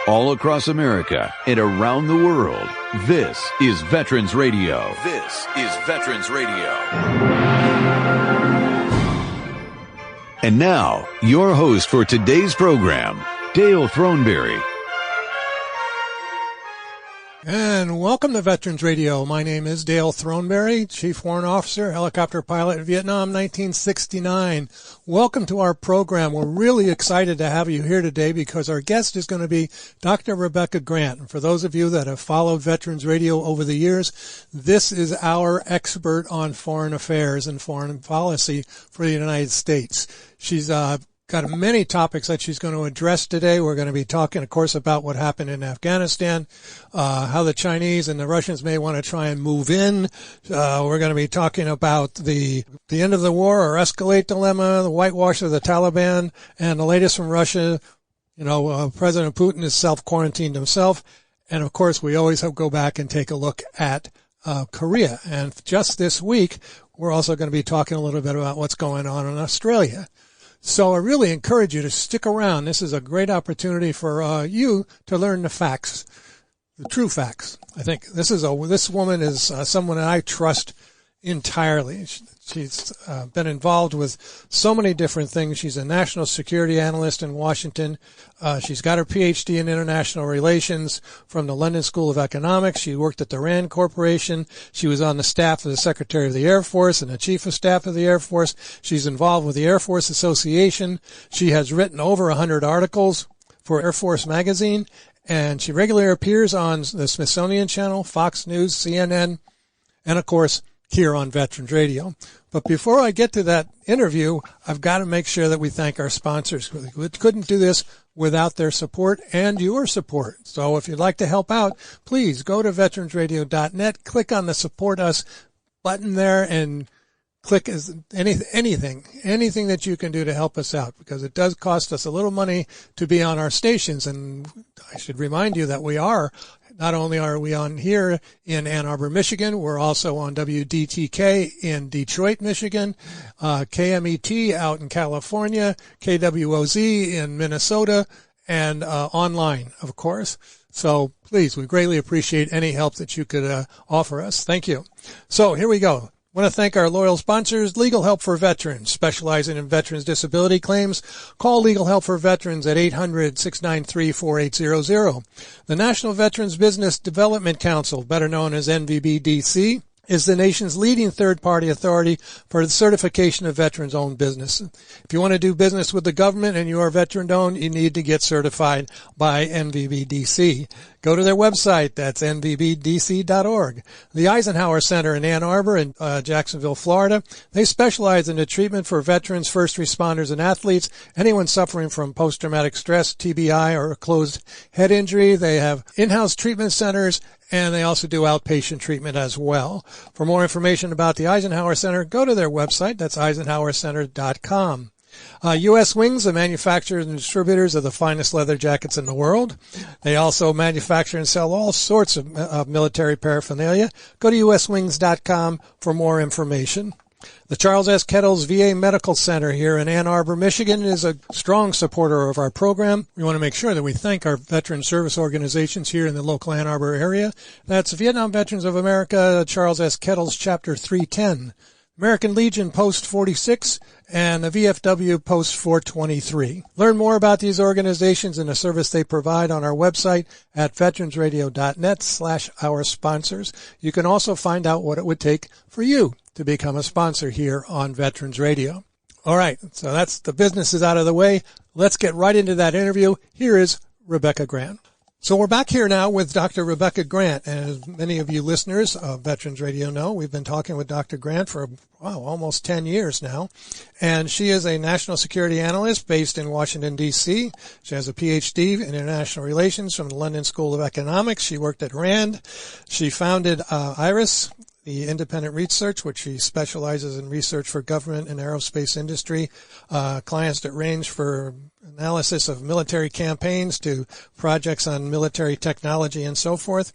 all across America and around the world. This is Veterans Radio. This is Veterans Radio. And now, your host for today's program, Dale Throneberry. And welcome to Veterans Radio. My name is Dale Throneberry, Chief Warrant Officer, helicopter pilot in Vietnam, 1969. Welcome to our program. We're really excited to have you here today because our guest is going to be Dr. Rebecca Grant. And for those of you that have followed Veterans Radio over the years, this is our expert on foreign affairs and foreign policy for the United States. She's got many topics that she's going to address today. We're going to be talking, of course, about what happened in Afghanistan, how the Chinese and the Russians may want to try and move in. We're going to be talking about the end of the war or escalate dilemma, the whitewash of the Taliban, and the latest from Russia. President Putin is self-quarantined himself. And, of course, we always go back and take a look at Korea. And just this week, we're also going to be talking a little bit about what's going on in Australia. So I really encourage you to stick around. This is a great opportunity for you to learn the facts, the true facts. I think this woman is someone that I trust entirely. She's been involved with so many different things. She's a national security analyst in Washington. She's got her PhD in international relations from the London School of Economics. She worked at the RAND Corporation. She was on the staff of the Secretary of the Air Force and the Chief of Staff of the Air Force. She's involved with the Air Force Association. She has written over 100 articles for Air Force magazine, and she regularly appears on the Smithsonian Channel, Fox News, CNN, and, of course, here on Veterans Radio. But before I get to that interview, I've got to make sure that we thank our sponsors. We couldn't do this without their support and your support. So if you'd like to help out, please go to veteransradio.net, click on the Support Us button there, and click anything that you can do to help us out, because it does cost us a little money to be on our stations. And I should remind you that not only are we on here in Ann Arbor, Michigan, we're also on WDTK in Detroit, Michigan, KMET out in California, KWOZ in Minnesota, and online, of course. So please, we greatly appreciate any help that you could offer us. Thank you. So here we go. I want to thank our loyal sponsors, Legal Help for Veterans, specializing in veterans' disability claims. Call Legal Help for Veterans at 800-693-4800. The National Veterans Business Development Council, better known as NVBDC, is the nation's leading third-party authority for the certification of veterans-owned business. If you want to do business with the government and you are veteran-owned, you need to get certified by NVBDC. Go to their website. That's nvbdc.org. The Eisenhower Center in Ann Arbor and Jacksonville, Florida. They specialize in the treatment for veterans, first responders, and athletes. Anyone suffering from post-traumatic stress, TBI, or a closed head injury. They have in-house treatment centers, and they also do outpatient treatment as well. For more information about the Eisenhower Center, go to their website. That's eisenhowercenter.com. U.S. Wings, the manufacturers and distributors of the finest leather jackets in the world. They also manufacture and sell all sorts of military paraphernalia. Go to uswings.com for more information. The Charles S. Kettles VA Medical Center here in Ann Arbor, Michigan is a strong supporter of our program. We want to make sure that we thank our veteran service organizations here in the local Ann Arbor area. That's Vietnam Veterans of America, Charles S. Kettles Chapter 310. American Legion Post 46, and the VFW Post 423. Learn more about these organizations and the service they provide on our website at veteransradio.net/our sponsors. You can also find out what it would take for you to become a sponsor here on Veterans Radio. All right, so that's the business is out of the way. Let's get right into that interview. Here is Rebecca Grant. So we're back here now with Dr. Rebecca Grant, and as many of you listeners of Veterans Radio know, we've been talking with Dr. Grant for, almost 10 years now, and she is a national security analyst based in Washington, D.C. She has a Ph.D. in international relations from the London School of Economics. She worked at RAND. She founded IRIS, the independent research, which she specializes in research for government and aerospace industry, clients that range for analysis of military campaigns to projects on military technology and so forth.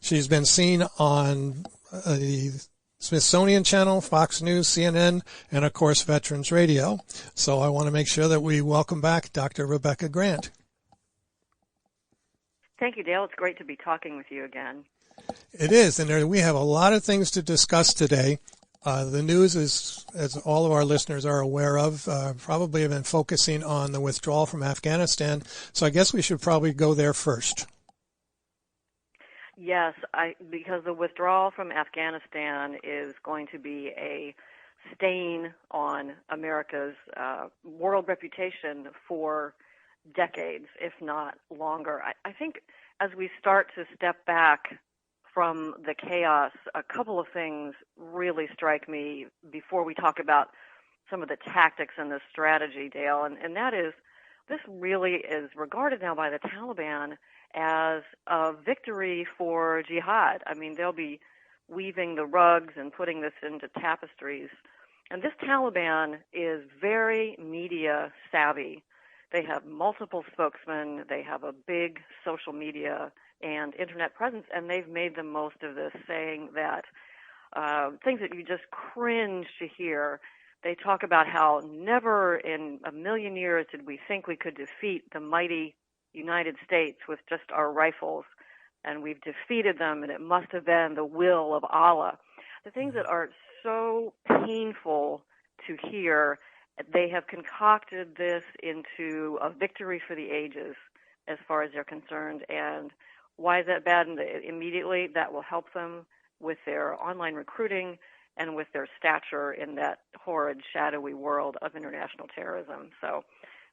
She's been seen on the Smithsonian Channel, Fox News, CNN, and of course Veterans Radio. So I want to make sure that we welcome back Dr. Rebecca Grant. Thank you, Dale. It's great to be talking with you again. It is, and we have a lot of things to discuss today. The news is, as all of our listeners are aware of, probably have been focusing on the withdrawal from Afghanistan. So I guess we should probably go there first. Yes, because the withdrawal from Afghanistan is going to be a stain on America's world reputation for decades, if not longer. I think as we start to step back from the chaos, a couple of things really strike me before we talk about some of the tactics and the strategy, Dale, and that is, this really is regarded now by the Taliban as a victory for jihad. I mean, they'll be weaving the rugs and putting this into tapestries. And this Taliban is very media savvy. They have multiple spokesmen. They have a big social media and internet presence, and they've made the most of this, saying that things that you just cringe to hear. They talk about how never in a million years did we think we could defeat the mighty United States with just our rifles, and we've defeated them, and it must have been the will of Allah. The things that are so painful to hear, they have concocted this into a victory for the ages as far as they're concerned. And why is that bad? And immediately that will help them with their online recruiting and with their stature in that horrid, shadowy world of international terrorism. So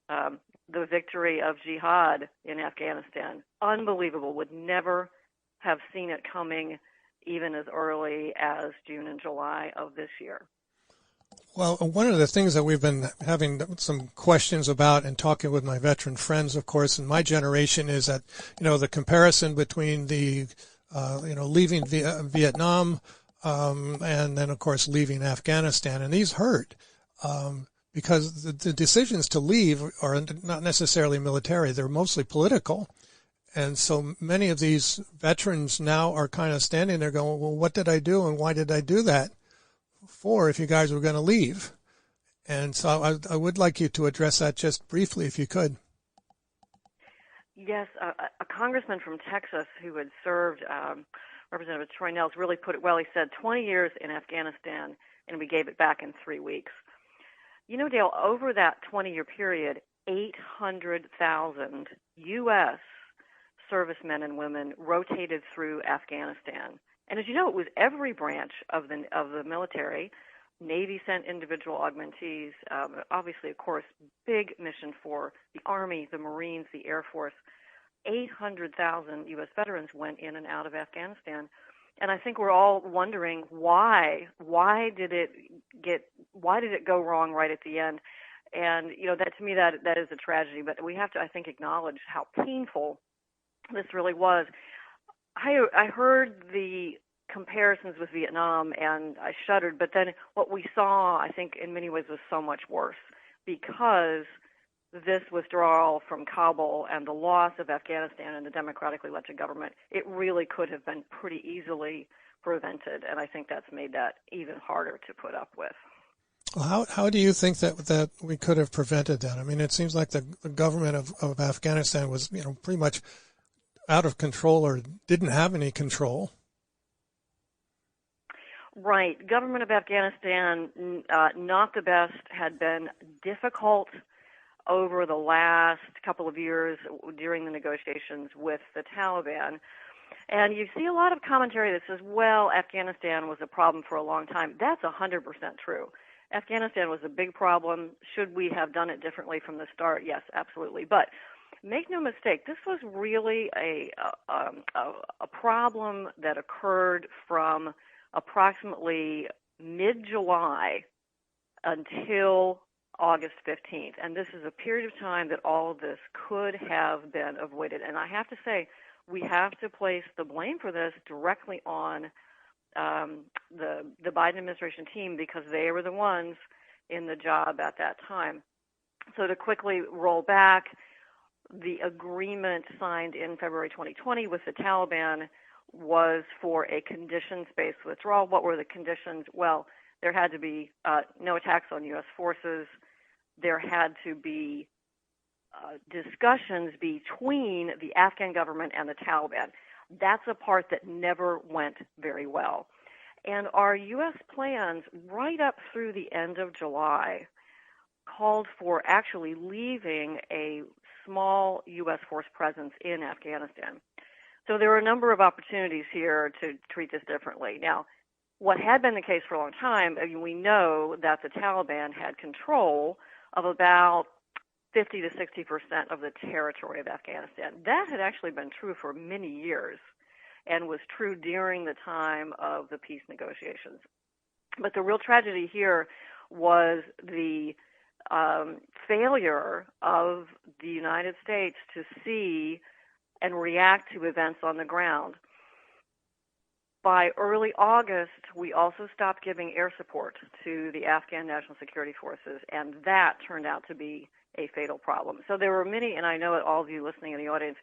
the victory of jihad in Afghanistan, unbelievable, would never have seen it coming even as early as June and July of this year. Well, one of the things that we've been having some questions about and talking with my veteran friends, of course, in my generation is that, the comparison between the, leaving Vietnam and then, of course, leaving Afghanistan. And these hurt because the decisions to leave are not necessarily military. They're mostly political. And so many of these veterans now are kind of standing there going, well, what did I do and why did I do that for if you guys were going to leave? And so I would like you to address that just briefly if you could. Yes, a congressman from Texas who had served, Representative Troy Nehls, really put it well. He said 20 years in Afghanistan and we gave it back in 3 weeks. Dale, over that 20-year period, 800,000 U.S. servicemen and women rotated through Afghanistan. And as you know, it was every branch of the military. Navy sent individual augmentees. Obviously, of course, big mission for the Army, the Marines, the Air Force. 800,000 U.S. veterans went in and out of Afghanistan. And I think we're all wondering why. Why did it go wrong right at the end? And that to me that is a tragedy. But we have to, I think, acknowledge how painful this really was. I heard the comparisons with Vietnam and I shuddered, but then what we saw, I think, in many ways was so much worse because this withdrawal from Kabul and the loss of Afghanistan and the democratically elected government, it really could have been pretty easily prevented, and I think that's made that even harder to put up with. Well, how do you think that we could have prevented that? I mean, it seems like the government of Afghanistan was, pretty much out of control or didn't have any control. Right. Government of Afghanistan, not the best, had been difficult over the last couple of years during the negotiations with the Taliban. And you see a lot of commentary that says, well, Afghanistan was a problem for a long time. That's 100% true. Afghanistan was a big problem. Should we have done it differently from the start? Yes, absolutely. But make no mistake, this was really a problem that occurred from approximately mid-July until August 15th. And this is a period of time that all of this could have been avoided. And I have to say, we have to place the blame for this directly on the Biden administration team because they were the ones in the job at that time. So to quickly roll back, the agreement signed in February 2020 with the Taliban was for a conditions-based withdrawal. What were the conditions? Well, there had to be no attacks on U.S. forces. There had to be discussions between the Afghan government and the Taliban. That's a part that never went very well. And our U.S. plans right up through the end of July called for actually leaving a small U.S. force presence in Afghanistan. So there were a number of opportunities here to treat this differently. Now, what had been the case for a long time, we know that the Taliban had control of about 50 to 60% of the territory of Afghanistan. That had actually been true for many years and was true during the time of the peace negotiations. But the real tragedy here was the failure of the United States to see and react to events on the ground. By early August, we also stopped giving air support to the Afghan National Security Forces, and that turned out to be a fatal problem. So there were many, and I know that all of you listening in the audience,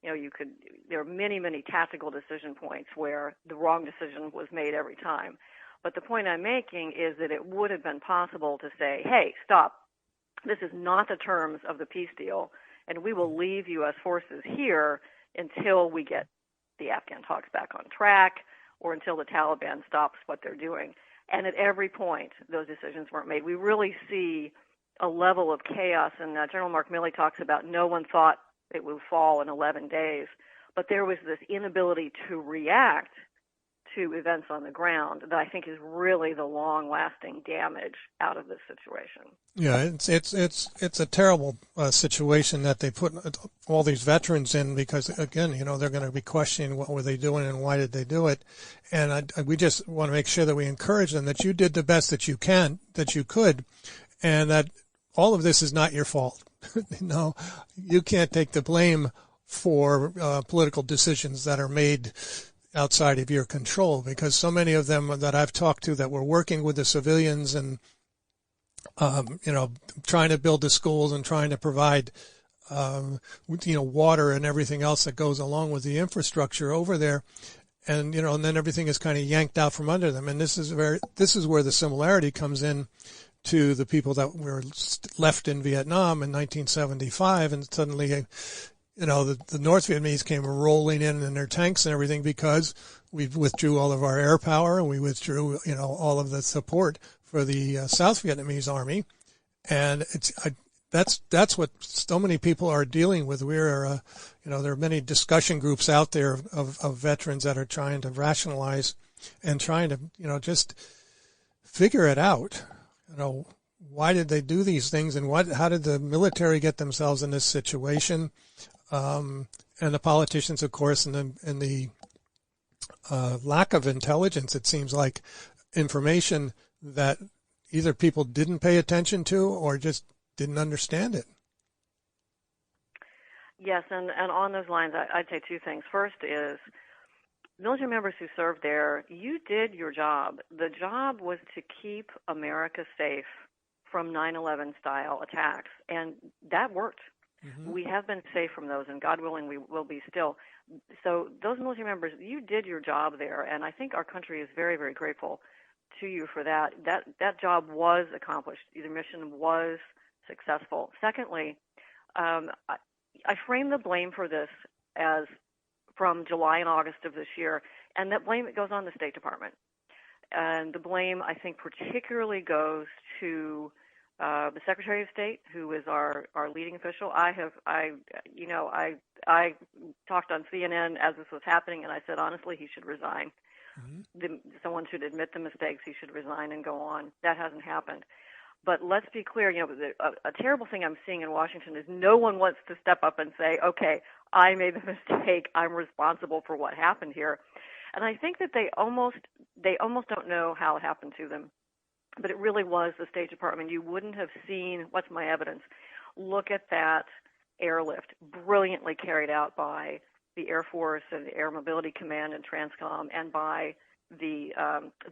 there are many, many tactical decision points where the wrong decision was made every time. But the point I'm making is that it would have been possible to say, hey, stop. This is not the terms of the peace deal, and we will leave U.S. forces here until we get the Afghan talks back on track or until the Taliban stops what they're doing. And at every point, those decisions weren't made. We really see a level of chaos, and General Mark Milley talks about no one thought it would fall in 11 days, but there was this inability to react to events on the ground that I think is really the long-lasting damage out of this situation. Yeah, it's a terrible situation that they put all these veterans in because, again, they're going to be questioning what were they doing and why did they do it, and we just want to make sure that we encourage them that you did the best that you could, and that all of this is not your fault. No, you can't take the blame for political decisions that are made outside of your control, because so many of them that I've talked to that were working with the civilians and, trying to build the schools and trying to provide, water and everything else that goes along with the infrastructure over there. And, and then everything is kind of yanked out from under them. And this is where the similarity comes in to the people that were left in Vietnam in 1975, and suddenly, the North Vietnamese came rolling in their tanks and everything because we withdrew all of our air power and we withdrew, all of the support for the South Vietnamese army, and that's what so many people are dealing with. We're, there are many discussion groups out there of veterans that are trying to rationalize and trying to, just figure it out. Why did they do these things, and how did the military get themselves in this situation? And the politicians, of course, and the lack of intelligence, it seems like, information that either people didn't pay attention to or just didn't understand it. Yes, and on those lines, I'd say two things. First is, military members who served there, you did your job. The job was to keep America safe from 9/11 style attacks, and that worked. Mm-hmm. We have been safe from those, and God willing, we will be still. So those military members, you did your job there, and I think our country is very, very grateful to you for that. That job was accomplished. The mission was successful. Secondly, I frame the blame for this as from July and August of this year, and that blame, it goes on the State Department. And the blame, I think, particularly goes to the Secretary of State, who is our leading official. I talked on CNN as this was happening, and I said, honestly, he should resign. Mm-hmm. Someone should admit the mistakes. He should resign and go on. That hasn't happened. But let's be clear, a terrible thing I'm seeing in Washington is no one wants to step up and say, okay, I made the mistake. I'm responsible for what happened here. And I think that they almost don't know how it happened to them. But it really was the State Department. You wouldn't have seen, what's my evidence? Look at that airlift, brilliantly carried out by the Air Force and the Air Mobility Command and Transcom, and by the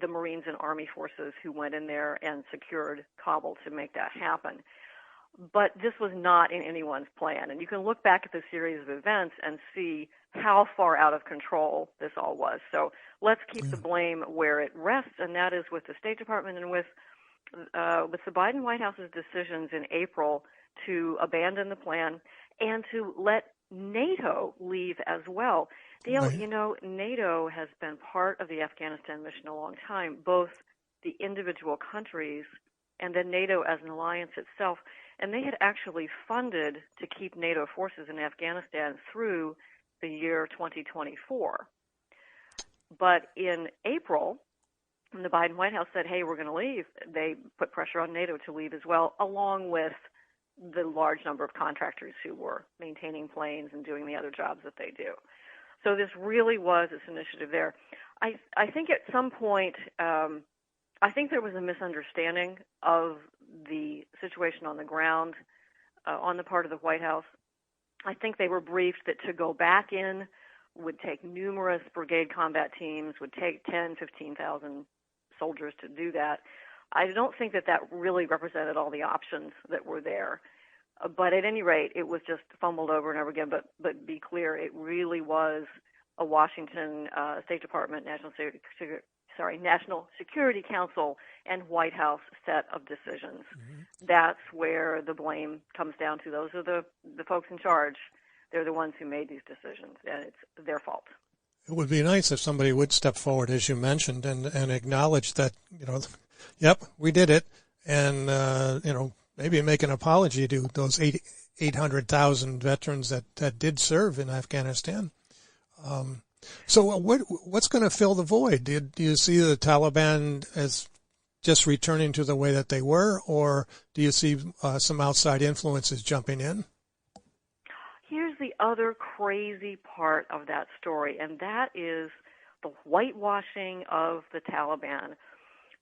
Marines and Army forces who went in there and secured Kabul to make that happen. But this was not in anyone's plan. And you can look back at the series of events and see how far out of control this all was. So let's keep the blame where it rests, and that is with the State Department and with the Biden White House's decisions in April to abandon the plan and to let NATO leave as well. Dale, Right. you know, NATO has been part of the Afghanistan mission a long time, both the individual countries and then NATO as an alliance itself. And they had actually funded to keep NATO forces in Afghanistan through the year 2024. But in April, when the Biden White House said, hey, we're going to leave, they put pressure on NATO to leave as well, along with the large number of contractors who were maintaining planes and doing the other jobs that they do. So this really was this initiative there. I think at some point, I think there was a misunderstanding of the situation on the ground on the part of the White House. I think they were briefed that to go back in would take numerous brigade combat teams, would take 10, 15,000 soldiers to do that. I don't think that that really represented all the options that were there. But at any rate, it was just fumbled over and over again. But be clear, it really was a Washington State Department, National Security Council, and White House set of decisions. Mm-hmm. That's where the blame comes down to. Those are the folks in charge. They're the ones who made these decisions, and it's their fault. It would be nice if somebody would step forward, as you mentioned, and acknowledge that, yep, we did it, and, maybe make an apology to those 800,000 veterans that did serve in Afghanistan. So what's going to fill the void? Do you see the Taliban as just returning to the way that they were, or do you see some outside influences jumping in? Here's the other crazy part of that story, and that is the whitewashing of the Taliban.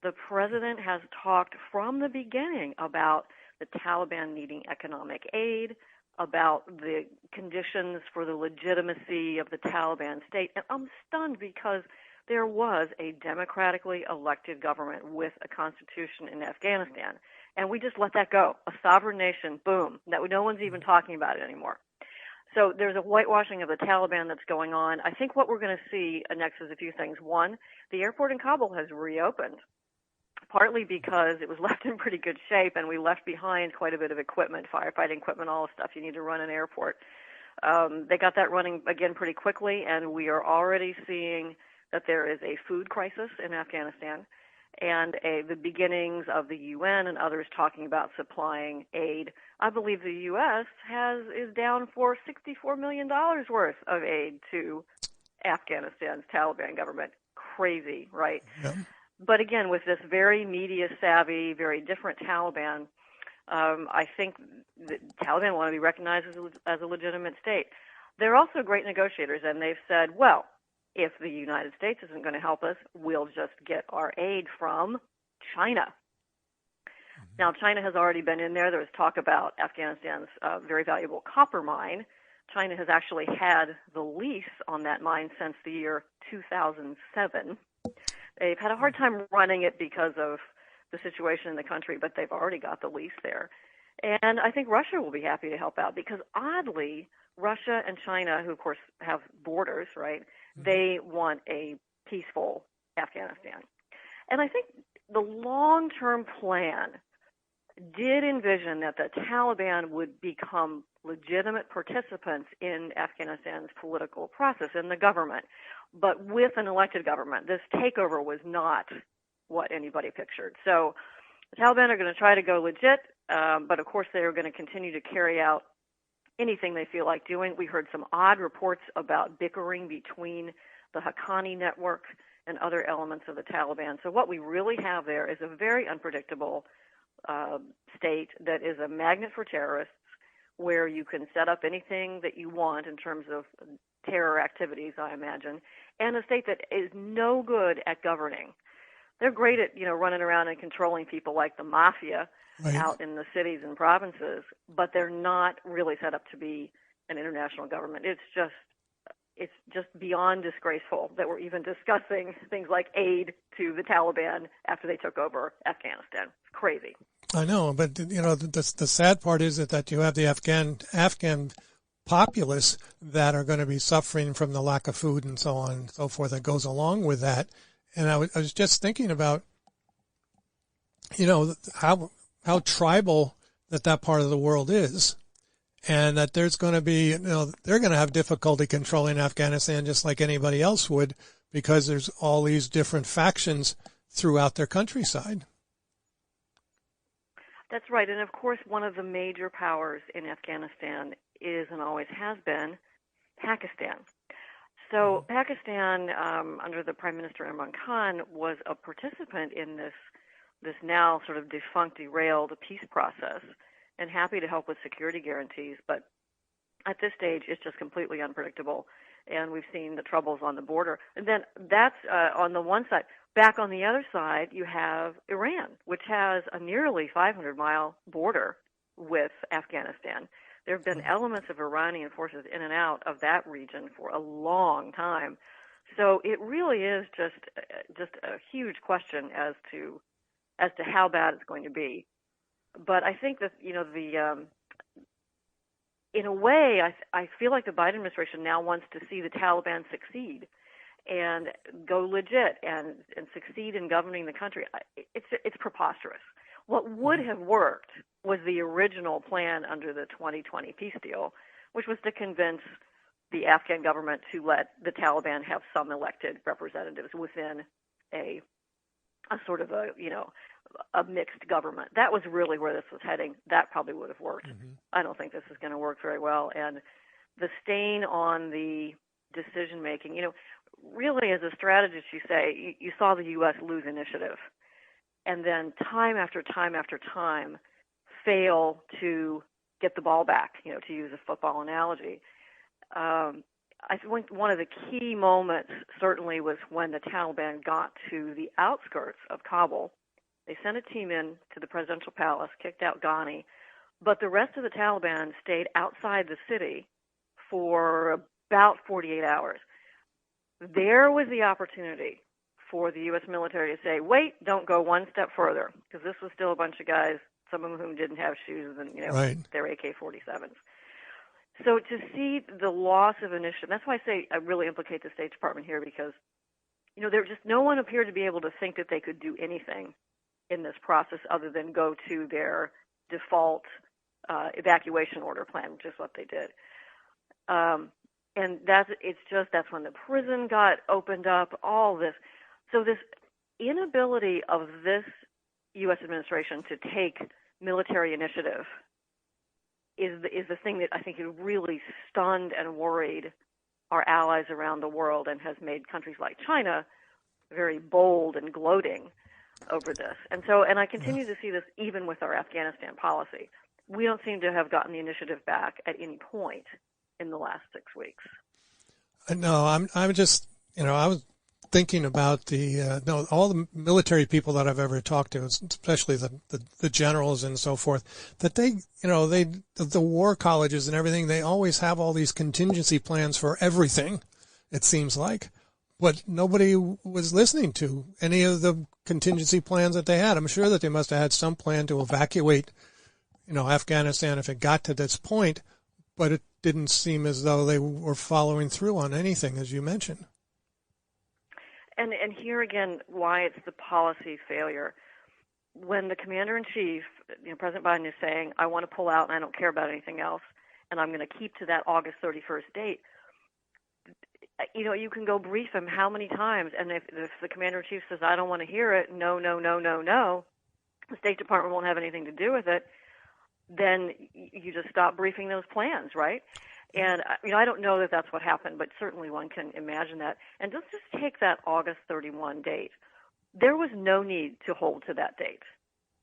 The president has talked from the beginning about the Taliban needing economic aid, about the conditions for the legitimacy of the Taliban state. And I'm stunned because there was a democratically elected government with a constitution in Afghanistan, and we just let that go. A sovereign nation, boom. No one's even talking about it anymore. So there's a whitewashing of the Taliban that's going on. I think what we're going to see next is a few things. One, the airport in Kabul has reopened, partly because it was left in pretty good shape, and we left behind quite a bit of equipment, firefighting equipment, all the stuff you need to run an airport. They got that running again pretty quickly, and we are already seeing that there is a food crisis in Afghanistan and the beginnings of the UN and others talking about supplying aid. I believe the U.S. is down for $64 million worth of aid to Afghanistan's Taliban government. Crazy, right? Yeah. But again, with this very media-savvy, very different Taliban, I think the Taliban want to be recognized as a legitimate state. They're also great negotiators, and they've said, well, if the United States isn't going to help us, we'll just get our aid from China. Mm-hmm. Now, China has already been in there. There was talk about Afghanistan's very valuable copper mine. China has actually had the lease on that mine since the year 2007. They've had a hard time running it because of the situation in the country, but they've already got the lease there. And I think Russia will be happy to help out because, oddly, Russia and China, who, of course, have borders, right, they want a peaceful Afghanistan. And I think the long-term plan did envision that the Taliban would become legitimate participants in Afghanistan's political process, in the government, but with an elected government. This takeover was not what anybody pictured. So the Taliban are going to try to go legit, but of course they are going to continue to carry out anything they feel like doing. We heard some odd reports about bickering between the Haqqani network and other elements of the Taliban. So what we really have there is a very unpredictable state that is a magnet for terrorists, where you can set up anything that you want in terms of terror activities, I imagine, and a state that is no good at governing. They're great at, running around and controlling people like the mafia out in the cities and provinces, but they're not really set up to be an international government. It's just beyond disgraceful that we're even discussing things like aid to the Taliban after they took over Afghanistan. It's crazy. I know, but the sad part is that you have the Afghan populace that are going to be suffering from the lack of food and so on and so forth that goes along with that. And I was just thinking about, how tribal that part of the world is. And that there's going to be, they're going to have difficulty controlling Afghanistan just like anybody else would, because there's all these different factions throughout their countryside. That's right. And of course, one of the major powers in Afghanistan is and always has been Pakistan. So Pakistan, under the Prime Minister Imran Khan, was a participant in this now sort of defunct, derailed peace process, and happy to help with security guarantees. But at this stage, it's just completely unpredictable, and we've seen the troubles on the border. And then that's on the one side. Back on the other side, you have Iran, which has a nearly 500-mile border with Afghanistan. There have been elements of Iranian forces in and out of that region for a long time. So it really is just a huge question as to how bad it's going to be. But I think that, in a way, I feel like the Biden administration now wants to see the Taliban succeed and go legit and succeed in governing the country. It's preposterous. What would have worked was the original plan under the 2020 peace deal, which was to convince the Afghan government to let the Taliban have some elected representatives within a sort of a mixed government. That was really where this was heading. That probably would have worked. I don't think this is going to work very well. And the stain on the decision making, really as a strategist, you say, you saw the U.S. lose initiative and then time after time after time fail to get the ball back, to use a football analogy. I think one of the key moments certainly was when the Taliban got to the outskirts of Kabul. They sent a team in to the presidential palace, kicked out Ghani, but the rest of the Taliban stayed outside the city for about 48 hours. There was the opportunity for the U.S. military to say, wait, don't go one step further, because this was still a bunch of guys, some of whom didn't have shoes and, right. Their AK-47s. So to see the loss of initiative, that's why I say I really implicate the State Department here, because, there just no one appeared to be able to think that they could do anything in this process other than go to their default evacuation order plan, which is what they did. And that's when the prison got opened up, all this. So this inability of this U.S. administration to take military initiative is the thing that I think has really stunned and worried our allies around the world and has made countries like China very bold and gloating over this. And I continue to see this even with our Afghanistan policy. We don't seem to have gotten the initiative back at any point in the last 6 weeks. No, I'm just, I was thinking about all the military people that I've ever talked to, especially the generals and so forth, that the war colleges and everything, they always have all these contingency plans for everything, it seems like. But nobody was listening to any of the contingency plans that they had. I'm sure that they must have had some plan to evacuate, Afghanistan if it got to this point, but it didn't seem as though they were following through on anything, as you mentioned. And here again, why it's the policy failure. When the commander-in-chief, President Biden is saying, I want to pull out and I don't care about anything else, and I'm going to keep to that August 31st date, you can go brief him how many times, and if the commander-in-chief says, I don't want to hear it, no, the State Department won't have anything to do with it, then you just stop briefing those plans, right? And, I don't know that that's what happened, but certainly one can imagine that. And just take that August 31 date. There was no need to hold to that date.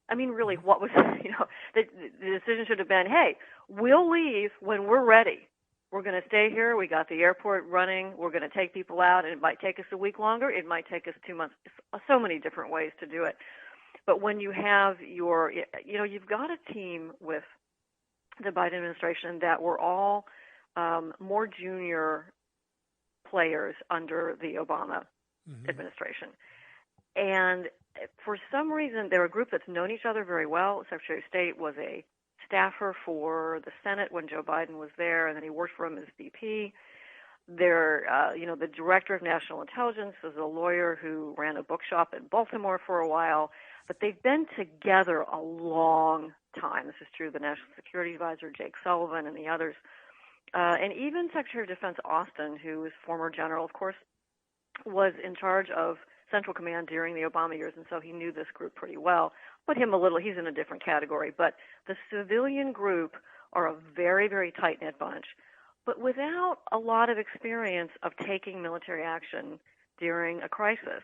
I mean, really, what was, the decision should have been, hey, we'll leave when we're ready. We're going to stay here. We got the airport running. We're going to take people out, and it might take us a week longer. It might take us 2 months. So many different ways to do it. But when you have you've got a team with the Biden administration that were all more junior players under the Obama administration. And for some reason, they're a group that's known each other very well. Secretary of State was a staffer for the Senate when Joe Biden was there, and then he worked for him as VP. They're, the director of national intelligence is a lawyer who ran a bookshop in Baltimore for a while. but they've been together a long time. This is true of the National Security Advisor, Jake Sullivan, and the others. And even Secretary of Defense Austin, who is former general, of course, was in charge of Central Command during the Obama years, and so he knew this group pretty well. But him a little, he's in a different category. But the civilian group are a very, very tight-knit bunch, but without a lot of experience of taking military action during a crisis.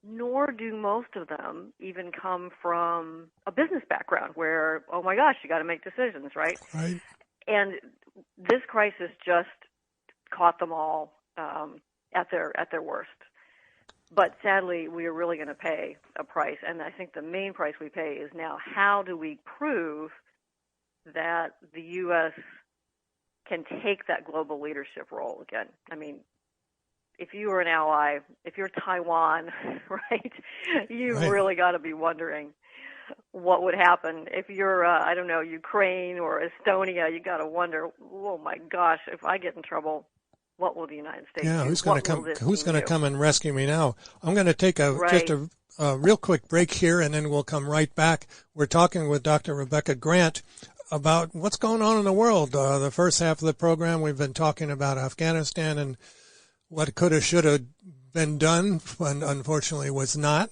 Nor do most of them even come from a business background where, oh my gosh, you got to make decisions, right? Right. And this crisis just caught them all at their worst. But sadly, we are really going to pay a price, and I think the main price we pay is now how do we prove that the U.S. can take that global leadership role again? I mean, if you are an ally, if you're Taiwan, right, you've really got to be wondering what would happen. If you're, I don't know, Ukraine or Estonia, you got to wonder, oh my gosh, if I get in trouble, what will the United States do? Who's going to come? Who's going to come and rescue me now? I'm going to take just a real quick break here, and then we'll come right back. We're talking with Dr. Rebecca Grant about what's going on in the world. The first half of the program, we've been talking about Afghanistan and what could have, should have been done, but unfortunately was not.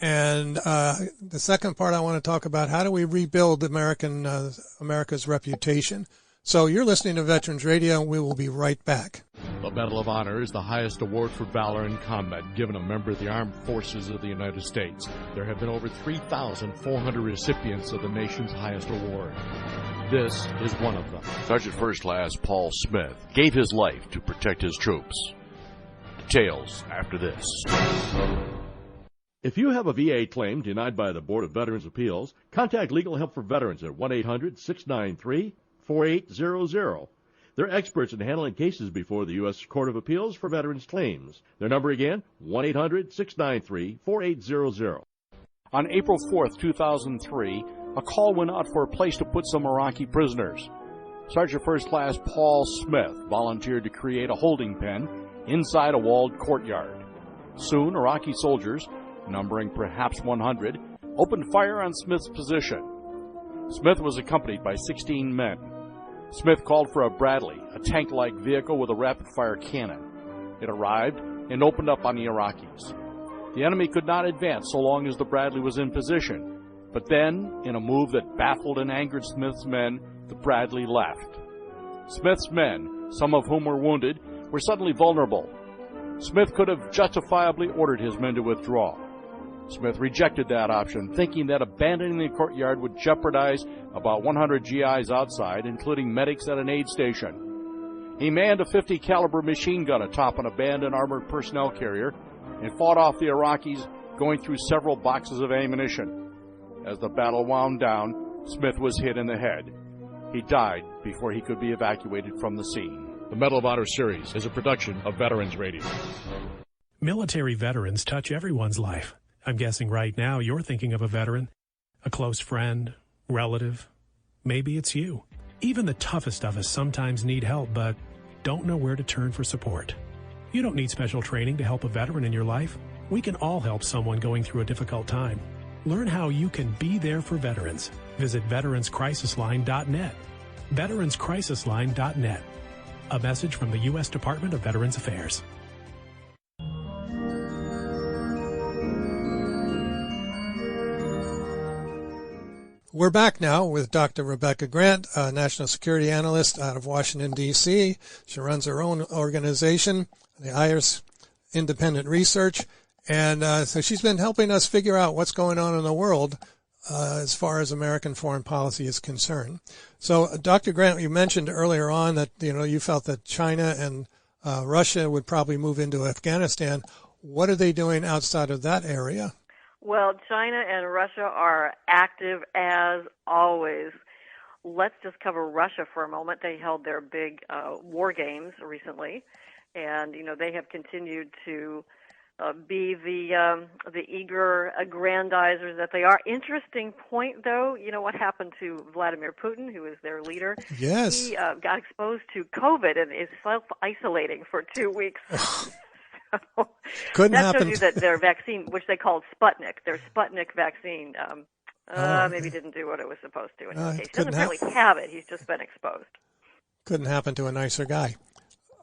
And the second part, I want to talk about how do we rebuild America's reputation. So you're listening to Veterans Radio, and we will be right back. The Medal of Honor is the highest award for valor in combat given a member of the Armed Forces of the United States. There have been over 3,400 recipients of the nation's highest award. This is one of them. Sergeant First Class Paul Smith gave his life to protect his troops. Details after this. If you have a VA claim denied by the Board of Veterans' Appeals, contact Legal Help for Veterans at 1-800-693-4800. They're experts in handling cases before the U.S. Court of Appeals for Veterans Claims. Their number again, 1-800-693-4800. On April 4th, 2003, a call went out for a place to put some Iraqi prisoners. Sergeant First Class Paul Smith volunteered to create a holding pen inside a walled courtyard. Soon, Iraqi soldiers, numbering perhaps 100, opened fire on Smith's position. Smith was accompanied by 16 men. Smith called for a Bradley, a tank-like vehicle with a rapid-fire cannon. It arrived and opened up on the Iraqis. The enemy could not advance so long as the Bradley was in position, but then, in a move that baffled and angered Smith's men, the Bradley left. Smith's men, some of whom were wounded, were suddenly vulnerable. Smith could have justifiably ordered his men to withdraw. Smith rejected that option, thinking that abandoning the courtyard would jeopardize about 100 GIs outside, including medics at an aid station. He manned a .50 caliber machine gun atop an abandoned armored personnel carrier and fought off the Iraqis, going through several boxes of ammunition. As the battle wound down, Smith was hit in the head. He died before he could be evacuated from the scene. The Medal of Honor series is a production of Veterans Radio. Military veterans touch everyone's life. I'm guessing right now you're thinking of a veteran, a close friend, relative. Maybe it's you. Even the toughest of us sometimes need help, but don't know where to turn for support. You don't need special training to help a veteran in your life. We can all help someone going through a difficult time. Learn how you can be there for veterans. Visit veteranscrisisline.net. Veteranscrisisline.net. A message from the U.S. Department of Veterans Affairs. We're back now with Dr. Rebecca Grant, a national security analyst out of Washington, D.C. She runs her own organization, the IRS Independent Research, and so she's been helping us figure out what's going on in the world as far as American foreign policy is concerned. So, Dr. Grant, you mentioned earlier on that you felt that China and Russia would probably move into Afghanistan. What are they doing outside of that area? Well, China and Russia are active as always. Let's just cover Russia for a moment. They held their big war games recently, and they have continued to be the eager aggrandizers that they are. Interesting point, though. You know what happened to Vladimir Putin, who is their leader? Yes. He got exposed to COVID and is self-isolating for 2 weeks. Couldn't that happen. shows you that their vaccine, which they called Sputnik, their Sputnik vaccine, maybe didn't do what it was supposed to in his case. He doesn't really have it. He's just been exposed. Couldn't happen to a nicer guy.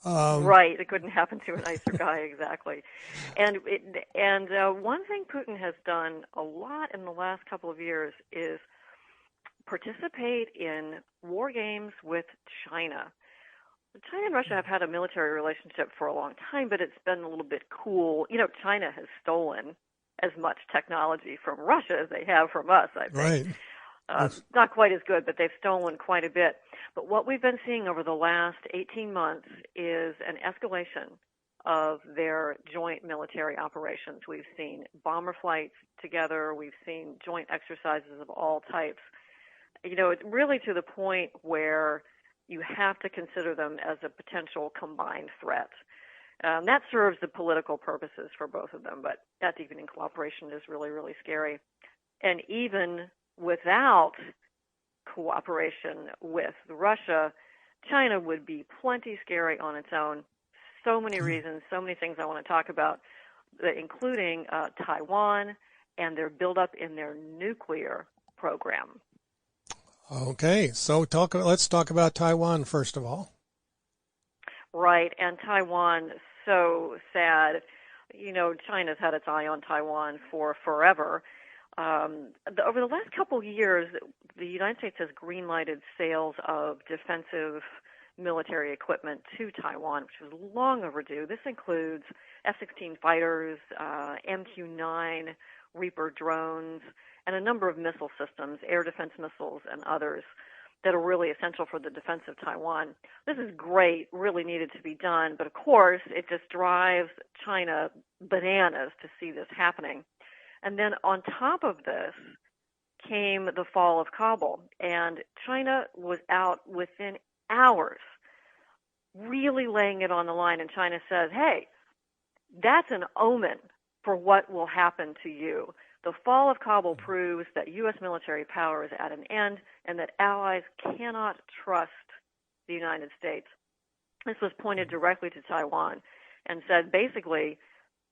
Right, it couldn't happen to a nicer guy, exactly. And one thing Putin has done a lot in the last couple of years is participate in war games with China. China and Russia have had a military relationship for a long time, but it's been a little bit cool. You know, China has stolen as much technology from Russia as they have from us, I think. Right. Not quite as good, but they've stolen quite a bit. But what we've been seeing over the last 18 months is an escalation of their joint military operations. We've seen bomber flights together. We've seen joint exercises of all types. You know, it's really to the point where you have to consider them as a potential combined threat. That serves the political purposes for both of them, but that deepening cooperation is really, really scary. And even without cooperation with Russia, China would be plenty scary on its own. So many reasons, so many things I want to talk about, including Taiwan and their buildup in their nuclear program. Okay, so let's talk about Taiwan first of all. Right, and Taiwan, so sad. You know, China's had its eye on Taiwan for forever. Over the last couple of years, the United States has green-lighted sales of defensive military equipment to Taiwan, which was long overdue. This includes F-16 fighters, MQ-9 Reaper drones, and a number of missile systems, air defense missiles and others that are really essential for the defense of Taiwan. This is great, really needed to be done, but of course it just drives China bananas to see this happening. And then on top of this came the fall of Kabul, and China was out within hours, really laying it on the line, and China says, hey, that's an omen for what will happen to you. The fall of Kabul proves that U.S. military power is at an end and that allies cannot trust the United States. This was pointed directly to Taiwan and said basically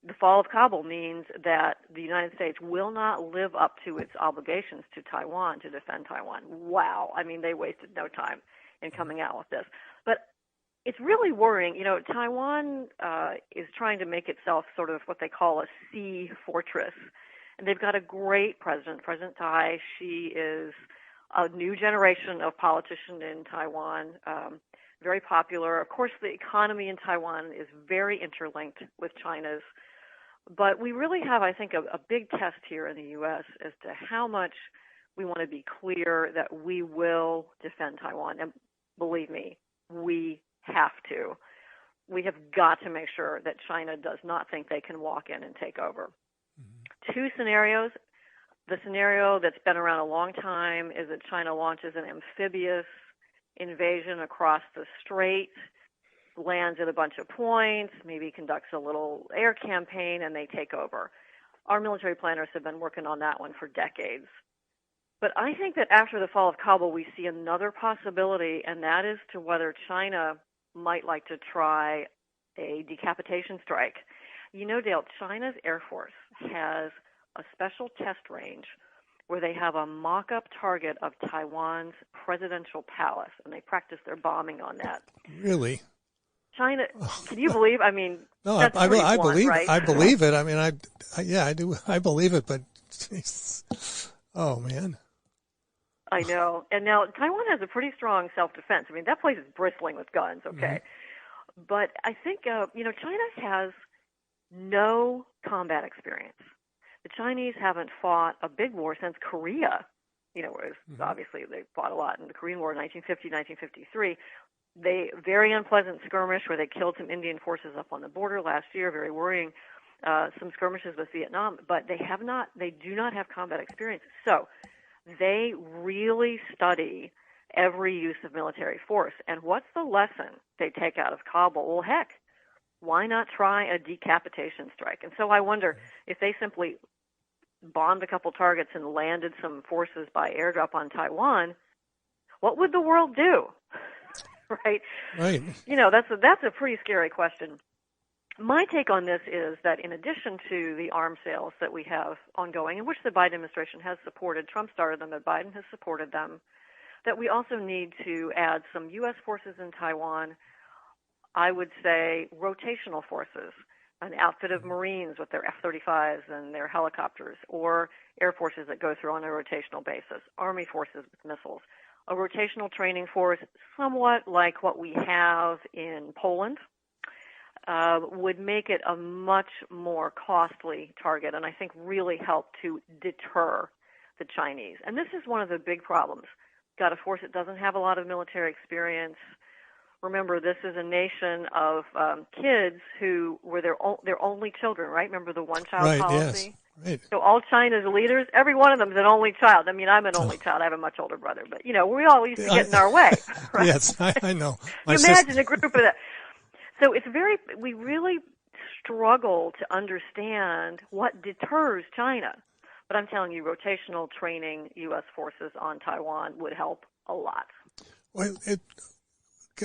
the fall of Kabul means that the United States will not live up to its obligations to Taiwan to defend Taiwan. Wow. I mean, they wasted no time in coming out with this. But it's really worrying. You know, Taiwan is trying to make itself sort of what they call a sea fortress. And they've got a great president, President Tai. She is a new generation of politician in Taiwan, very popular. Of course, the economy in Taiwan is very interlinked with China's. But we really have, I think, a big test here in the U.S. as to how much we want to be clear that we will defend Taiwan. And believe me, we have to. We have got to make sure that China does not think they can walk in and take over. Two scenarios. The scenario that's been around a long time is that China launches an amphibious invasion across the strait, lands at a bunch of points, maybe conducts a little air campaign, and they take over. Our military planners have been working on that one for decades. But I think that after the fall of Kabul, we see another possibility, and that is to whether China might like to try a decapitation strike. You know, Dale, China's Air Force has a special test range where they have a mock-up target of Taiwan's presidential palace, and they practice their bombing on that. Really? China, can you believe? I mean, no, that's I believe, right? I believe it. I mean, I do. I believe it, but geez. Oh man. I know. And now Taiwan has a pretty strong self-defense. I mean, that place is bristling with guns, okay? Mm-hmm. But I think, you know, China has no combat experience. The Chinese haven't fought a big war since Korea, you know, whereas obviously they fought a lot in the Korean War, 1950, 1953. They, very unpleasant skirmish where they killed some Indian forces up on the border last year, very worrying, some skirmishes with Vietnam, but they do not have combat experience. So they really study every use of military force. And what's the lesson they take out of Kabul? Well, heck, why not try a decapitation strike? And so I wonder if they simply bombed a couple targets and landed some forces by airdrop on Taiwan, what would the world do? Right? Right. You know, that's a pretty scary question. My take on this is that in addition to the arms sales that we have ongoing, in which the Biden administration has supported, Trump started them, but Biden has supported them, that we also need to add some U.S. forces in Taiwan, I would say rotational forces, an outfit of Marines with their F-35s and their helicopters, or air forces that go through on a rotational basis, Army forces with missiles, a rotational training force somewhat like what we have in Poland, would make it a much more costly target and I think really help to deter the Chinese. And this is one of the big problems. Got a force that doesn't have a lot of military experience. Remember, this is a nation of kids who were their only children, right? Remember the one-child policy? Yes. Right. So all China's leaders, every one of them is an only child. I mean, I'm an only child. I have a much older brother. But, we all used to get in our way, right? Yes, I know. Imagine a group of that. So we really struggle to understand what deters China. But I'm telling you, rotational training U.S. forces on Taiwan would help a lot. Well,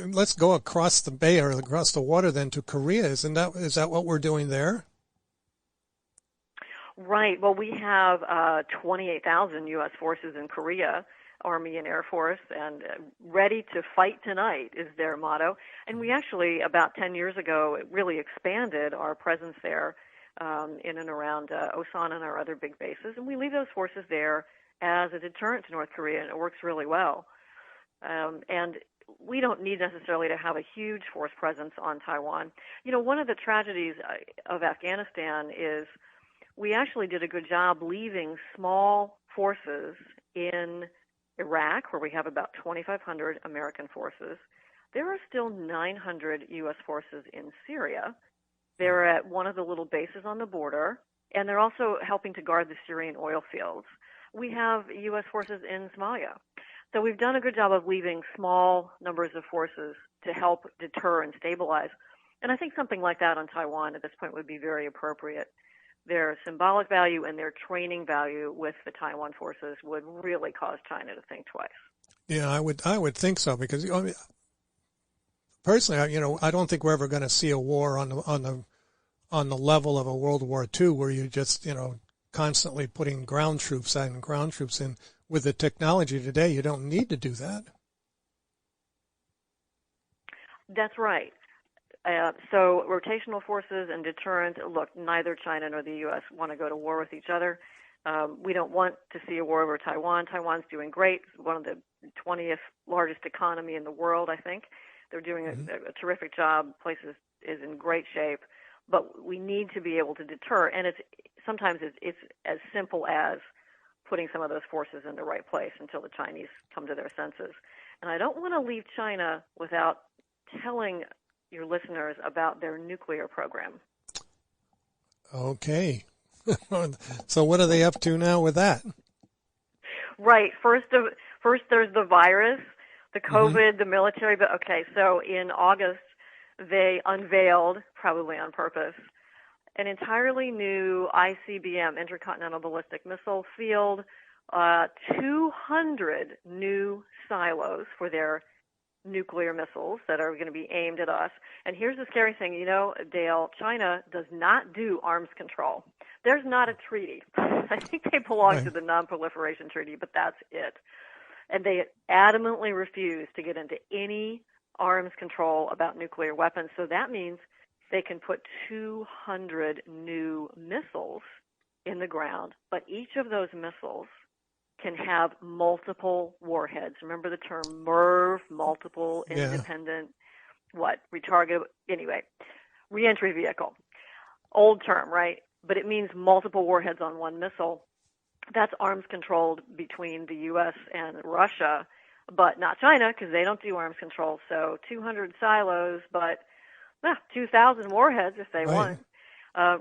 let's go across the bay or across the water then to Korea. Is that what we're doing there? Right. Well, we have 28,000 U.S. forces in Korea, Army and Air Force, and ready to fight tonight is their motto. And we actually, about 10 years ago, really expanded our presence there in and around Osan and our other big bases. And we leave those forces there as a deterrent to North Korea, and it works really well. And we don't need necessarily to have a huge force presence on Taiwan. One of the tragedies of Afghanistan is we actually did a good job leaving small forces in Iraq, where we have about 2,500 American forces. There are still 900 U.S. forces in Syria. They're at one of the little bases on the border, and they're also helping to guard the Syrian oil fields. We have U.S. forces in Somalia. So we've done a good job of leaving small numbers of forces to help deter and stabilize. And I think something like that on Taiwan at this point would be very appropriate. Their symbolic value and their training value with the Taiwan forces would really cause China to think twice. Yeah, I would think so, because personally, I don't think we're ever going to see a war on the level of a World War II, where you just constantly putting ground troops in. With the technology today, you don't need to do that. That's right. So rotational forces and deterrent, look, neither China nor the U.S. want to go to war with each other. We don't want to see a war over Taiwan. Taiwan's doing great. It's one of the 20th largest economy in the world, I think. They're doing a terrific job. Place is in great shape. But we need to be able to deter. And sometimes it's as simple as putting some of those forces in the right place until the Chinese come to their senses. And I don't want to leave China without telling your listeners about their nuclear program. Okay. So what are they up to now with that? Right. First there's the virus, the COVID, the military. But okay, so in August, they unveiled, probably on purpose, an entirely new ICBM, Intercontinental Ballistic Missile field, 200 new silos for their nuclear missiles that are going to be aimed at us. And here's the scary thing, Dale, China does not do arms control. There's not a treaty. I think they belong to the Non-Proliferation Treaty, but that's it. And they adamantly refuse to get into any arms control about nuclear weapons. So that means they can put 200 new missiles in the ground, but each of those missiles can have multiple warheads. Remember the term MIRV, multiple independent, retargetable, anyway, reentry vehicle. Old term, right? But it means multiple warheads on one missile. That's arms controlled between the U.S. and Russia, but not China, because they don't do arms control. So 200 silos, but 2,000 warheads if they want.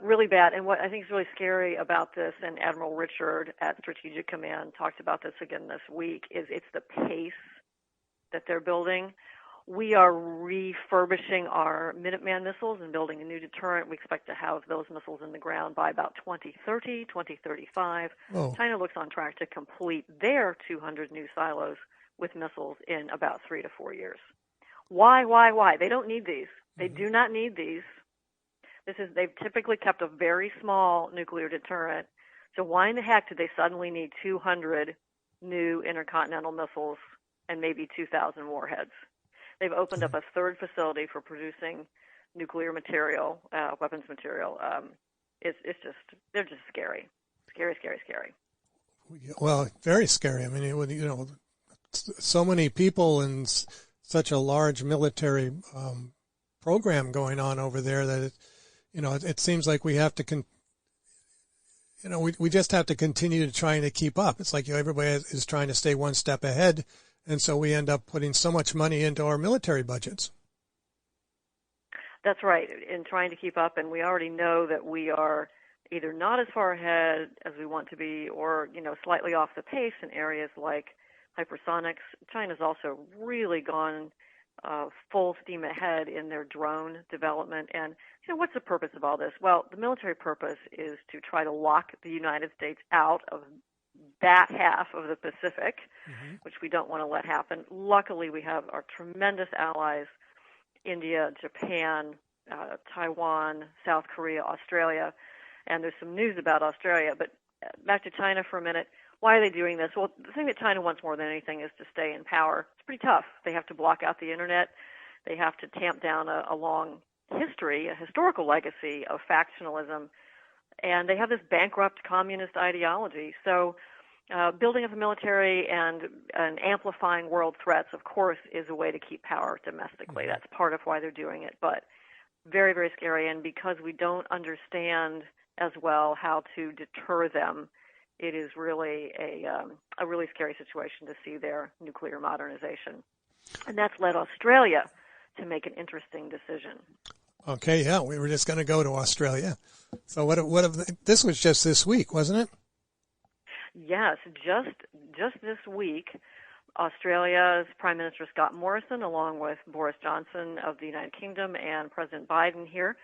Really bad. And what I think is really scary about this, and Admiral Richard at Strategic Command talked about this again this week, is it's the pace that they're building. We are refurbishing our Minuteman missiles and building a new deterrent. We expect to have those missiles in the ground by about 2030, 2035. Oh. China looks on track to complete their 200 new silos with missiles in about 3 to 4 years. Why? They don't need these. They do not need these. They've typically kept a very small nuclear deterrent. So why in the heck did they suddenly need 200 new intercontinental missiles and maybe 2,000 warheads? They've opened up a third facility for producing nuclear material, weapons material. They're just scary. Scary. Well, very scary. I mean, so many people and such a large military program going on over there that it seems like we have to we just have to continue to trying to keep up. It's like everybody is trying to stay one step ahead, and so we end up putting so much money into our military budgets. That's right, in trying to keep up, and we already know that we are either not as far ahead as we want to be, or slightly off the pace in areas like hypersonics. China's also really gone full steam ahead in their drone development. And what's the purpose of all this? Well, the military purpose is to try to lock the United States out of that half of the Pacific, which we don't want to let happen. Luckily, we have our tremendous allies, India, Japan, Taiwan, South Korea, Australia, and there's some news about Australia. But back to China for a minute. Why are they doing this? Well, the thing that China wants more than anything is to stay in power. It's pretty tough. They have to block out the internet. They have to tamp down a long history, a historical legacy of factionalism, and they have this bankrupt communist ideology. So building up a military and amplifying world threats, of course, is a way to keep power domestically. That's part of why they're doing it, but very, very scary. And because we don't understand as well how to deter them, it is really a really scary situation to see their nuclear modernization. And that's led Australia to make an interesting decision. Okay, yeah, we were just going to go to Australia. So this was just this week, wasn't it? Yes, just this week, Australia's Prime Minister Scott Morrison, along with Boris Johnson of the United Kingdom and President Biden here,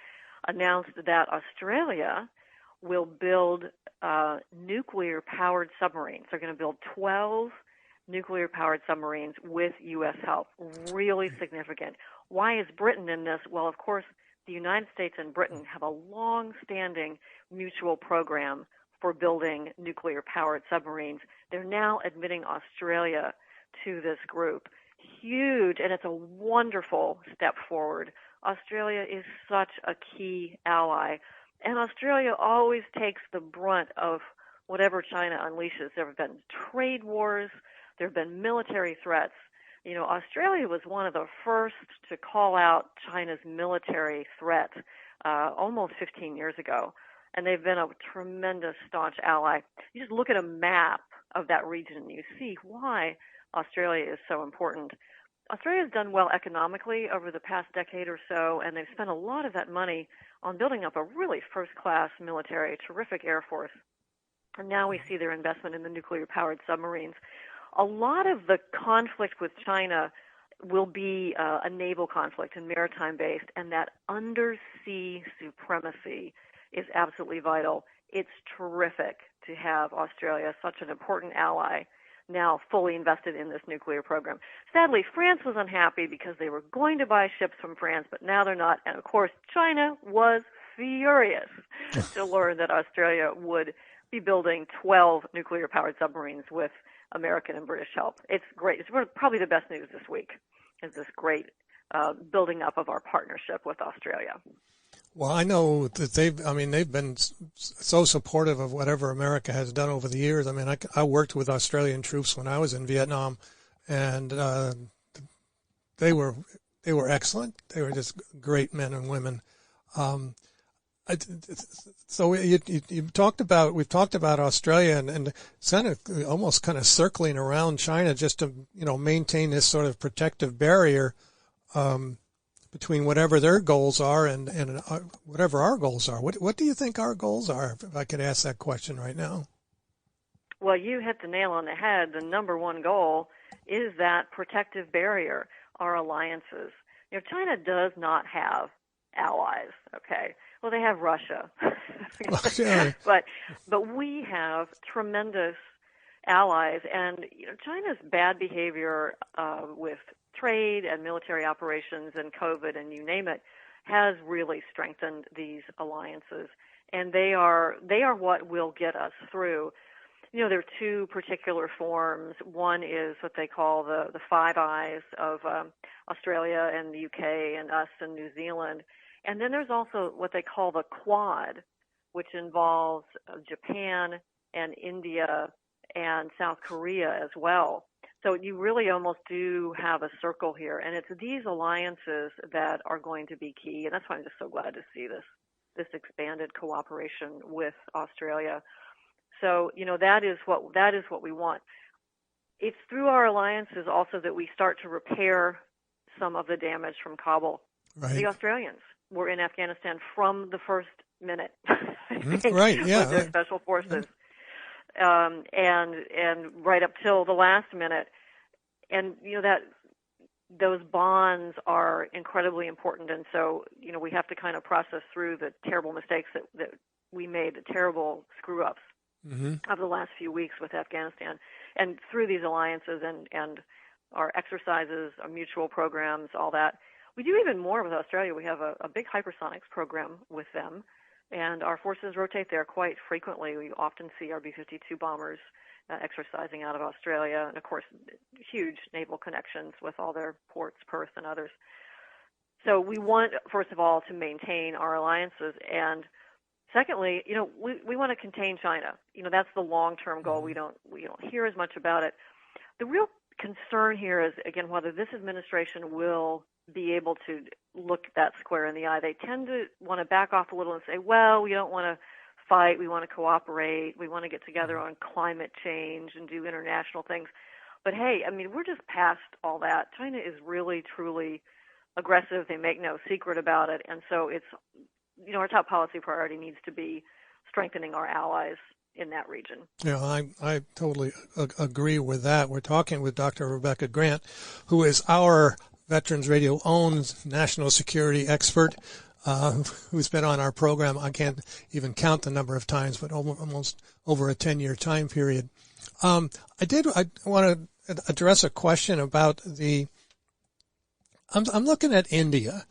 announced that Australia will build nuclear-powered submarines. They're going to build 12 nuclear-powered submarines with U.S. help. Really significant. Why is Britain in this? Well, of course, the United States and Britain have a long-standing mutual program for building nuclear-powered submarines. They're now admitting Australia to this group. Huge, and it's a wonderful step forward. Australia is such a key ally, and Australia always takes the brunt of whatever China unleashes. There have been trade wars. There have been military threats. Australia was one of the first to call out China's military threat almost 15 years ago, and they've been a tremendous, staunch ally. You just look at a map of that region and you see why Australia is so important. Australia's done well economically over the past decade or so, and they've spent a lot of that money on building up a really first-class military, terrific Air Force. And now we see their investment in the nuclear-powered submarines. A lot of the conflict with China will be a naval conflict and maritime-based, and that undersea supremacy is absolutely vital. It's terrific to have Australia, such an important ally, now fully invested in this nuclear program. Sadly, France was unhappy because they were going to buy ships from France, but now they're not. And, of course, China was furious to learn that Australia would be building 12 nuclear-powered submarines with American and British help. It's great. It's probably the best news this week, is this great building up of our partnership with Australia. Well, I know that they've been so supportive of whatever America has done over the years. I mean, I worked with Australian troops when I was in Vietnam, and they were excellent. They were just great men and women. So we've talked about Australia and kind of almost kind of circling around China just to maintain this sort of protective barrier between whatever their goals are and whatever our goals are. What do you think our goals are, if I could ask that question right now? Well, you hit the nail on the head. The number one goal is that protective barrier, our alliances. China does not have allies, okay? Well, they have Russia. But we have tremendous allies, and China's bad behavior with trade and military operations and COVID and you name it has really strengthened these alliances, and they are what will get us through. You know, there are two particular forms. One is what they call the Five Eyes of Australia and the UK and us and New Zealand. And then there's also what they call the Quad, which involves Japan and India and South Korea as well. So you really almost do have a circle here. And it's these alliances that are going to be key. And that's why I'm just so glad to see this expanded cooperation with Australia. So, you know, that is what we want. It's through our alliances also that we start to repair some of the damage from Kabul. Right. The Australians were in Afghanistan from the first minute, right? Yeah, with their special forces, and right up till the last minute. And you know that those bonds are incredibly important. And so, you know, we have to kind of process through the terrible mistakes that we made, the terrible screw ups. Of the last few weeks with Afghanistan, and through these alliances and our exercises, our mutual programs, all that. We do even more with Australia. We have a big hypersonics program with them, and our forces rotate there quite frequently. We often see our B-52 bombers exercising out of Australia, and of course, huge naval connections with all their ports, Perth and others. So we want, first of all, to maintain our alliances, and secondly, you know, we want to contain China. You know, that's the long-term goal. We don't hear as much about it. The real concern here is, again, whether this administration will be able to look that square in the eye. They tend to want to back off a little and say, well, we don't want to fight. We want to cooperate. We want to get together on climate change and do international things. But hey, I mean, we're just past all that. China is really, truly aggressive. They make no secret about it. And so it's, you know, our top policy priority needs to be strengthening our allies in that region. Yeah, I totally agree with that. We're talking with Dr. Rebecca Grant, who is our Veterans Radio owned national security expert, who's been on our program. I can't even count the number of times, but almost over a 10-year time period. I want to address a question about I'm looking at India.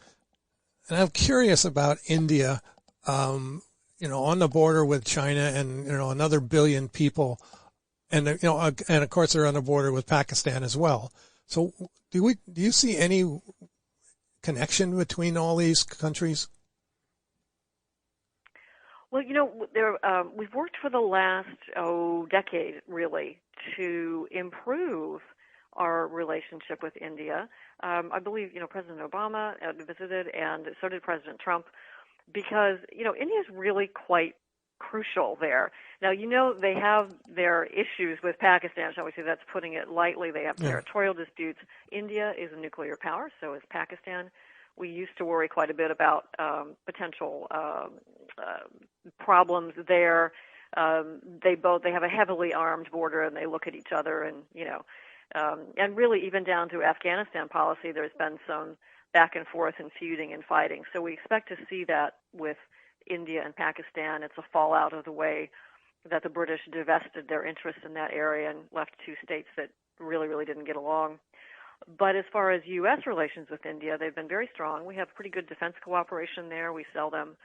And I'm curious about India, you know, on the border with China and, you know, another billion people. And, you know, and of course they're on the border with Pakistan as well. So do you see any connection between all these countries? Well, you know, we've worked for the last decade, really, to improve our relationship with India. I believe, you know, President Obama visited, and so did President Trump, because, you know, India is really quite crucial there. Now, you know, they have their issues with Pakistan, shall we say, that's putting it lightly. They have territorial disputes. India is a nuclear power, so is Pakistan. We used to worry quite a bit about potential problems there. They have a heavily armed border, and they look at each other, and, you know, and really even down to Afghanistan policy, there's been some back and forth and feuding and fighting. So we expect to see that with India and Pakistan. It's a fallout of the way that the British divested their interest in that area and left two states that really, really didn't get along. But as far as U.S. relations with India, they've been very strong. We have pretty good defense cooperation there. We sell them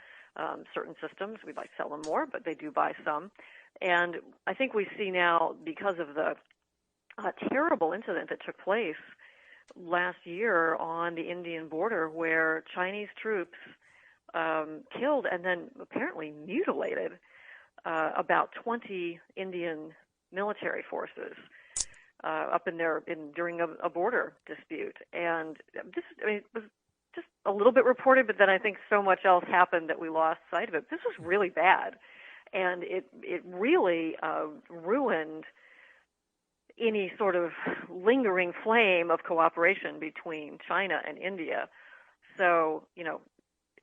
certain systems. We'd like to sell them more, but they do buy some. And I think we see now, because of the terrible incident that took place last year on the Indian border, where Chinese troops killed and then apparently mutilated about 20 Indian military forces up in there during a border dispute. And this, I mean, it was just a little bit reported, but then I think so much else happened that we lost sight of it. This was really bad, and it really ruined any sort of lingering flame of cooperation between China and India. So, you know,